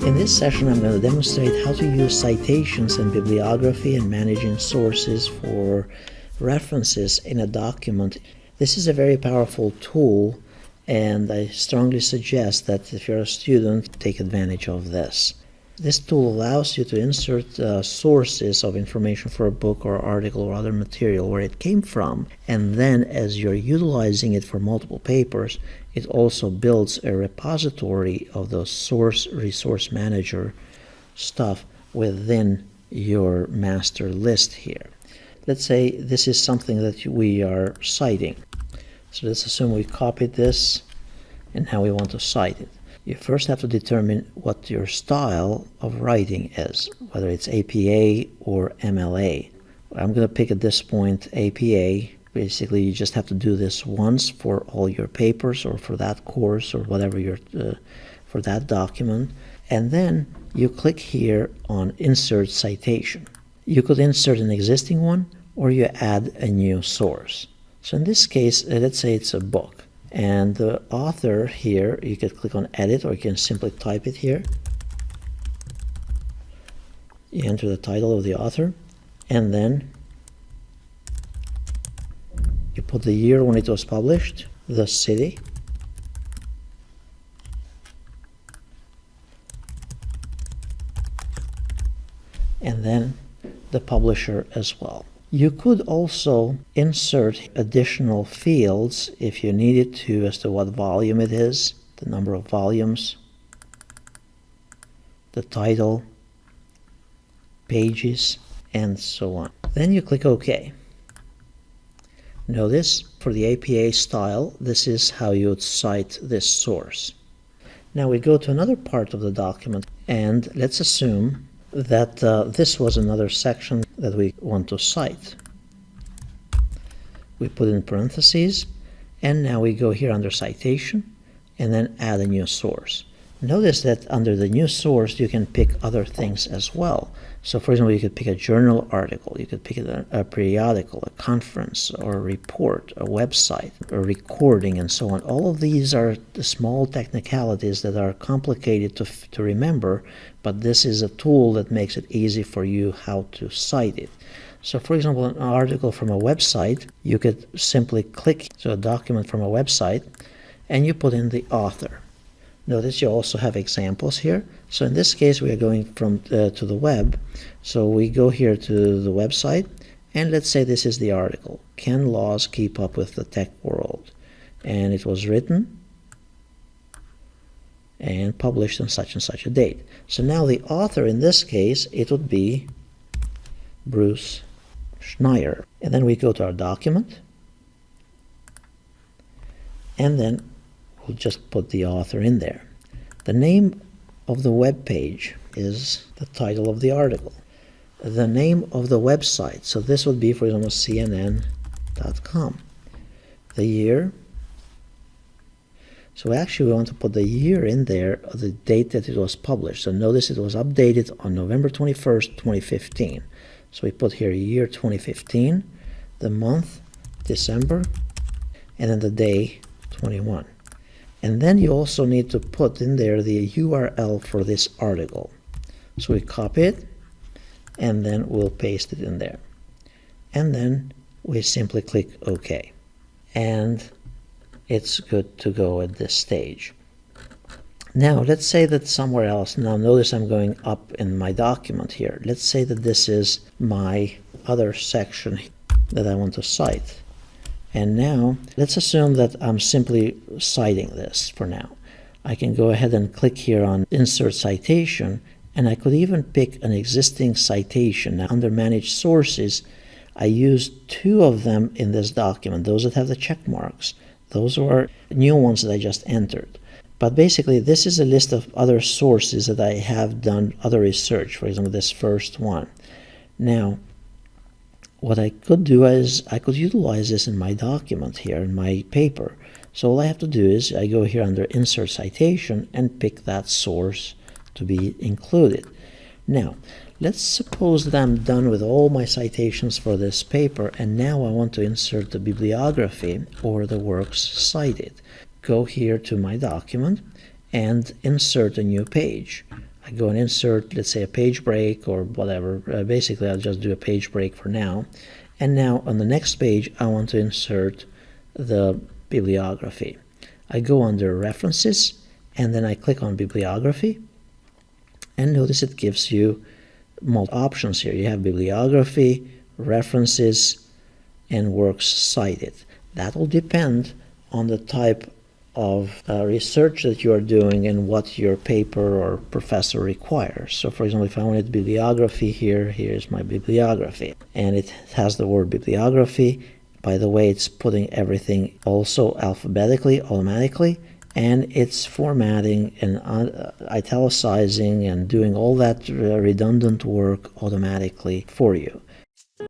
In this session, I'm going to demonstrate how to use citations and bibliography and managing sources for references in a document. This is a very powerful tool, and I strongly suggest that if you're a student, take advantage of this. This tool allows you to insert sources of information for a book or article or other material, where it came from, and then as you're utilizing it for multiple papers, it also builds a repository of the source resource manager stuff within your master list here. Let's say this is something that we are citing. So let's assume we copied this and now we want to cite it. You first have to determine what your style of writing is, whether it's APA or MLA. I'm going to pick at this point APA. Basically, you just have to do this once for all your papers or for that course or whatever you're for that document. And then you click here on Insert Citation. You could insert an existing one or you add a new source. So in this case, let's say it's a book. And the author here, you can click on Edit, or you can simply type it here. You enter the title of the author, and then you put the year when it was published, the city, and then the publisher as well. You could also insert additional fields if you needed to as to what volume it is, the number of volumes, the title, pages, and so on. Then you click OK. Notice for the APA style, this is how you would cite this source. Now we go to another part of the document, and let's assume that this was another section that we want to cite. We put in parentheses, and now we go here under citation and then add a new source. Notice that under the new source you can pick other things as well. So for example, you could pick a journal article, you could pick a periodical, a conference, or a report, a website, a recording, and so on. All of these are the small technicalities that are complicated to remember, but this is a tool that makes it easy for you how to cite it. So for example, an article from a website, you could simply click to a document from a website and you put in the author. Notice you also have examples here. So in this case, we are going from to the web. So we go here to the website, and let's say this is the article, Can Laws Keep Up with the Tech World? And it was written and published on such and such a date. So now the author in this case, it would be Bruce Schneier. And then we go to our document, and then we'll just put the author in there. The name of the web page is the title of the article. The name of the website, so this would be, for example, CNN.com. The year, so actually we want to put the year in there, the date that it was published. So notice it was updated on November 21st, 2015. So we put here year 2015, the month, December, and then the day, 21. And then you also need to put in there the URL for this article. So we copy it, and then we'll paste it in there. And then we simply click OK. And it's good to go at this stage. Now, let's say that somewhere else, now notice I'm going up in my document here. Let's say that this is my other section that I want to cite. And now, let's assume that I'm simply citing this for now. I can go ahead and click here on Insert Citation, and I could even pick an existing citation. Now, under Manage Sources, I used two of them in this document, those that have the check marks. Those are new ones that I just entered. But basically, this is a list of other sources that I have done other research, for example, this first one. Now, what I could do is I could utilize this in my document here, in my paper. So all I have to do is I go here under Insert Citation and pick that source to be included. Now, let's suppose that I'm done with all my citations for this paper, and now I want to insert the bibliography or the works cited. Go here to my document and insert a new page. I go and insert, let's say, a page break or whatever. Basically, I'll just do a page break for now. And now on the next page, I want to insert the bibliography. I go under References, and then I click on Bibliography. And notice it gives you multiple options here. You have Bibliography, References, and Works Cited. That will depend on the type of research that you are doing and what your paper or professor requires. So for example, if I wanted bibliography here, here's my bibliography. And it has the word bibliography. By the way, it's putting everything also alphabetically, automatically, and it's formatting and italicizing and doing all that redundant work automatically for you.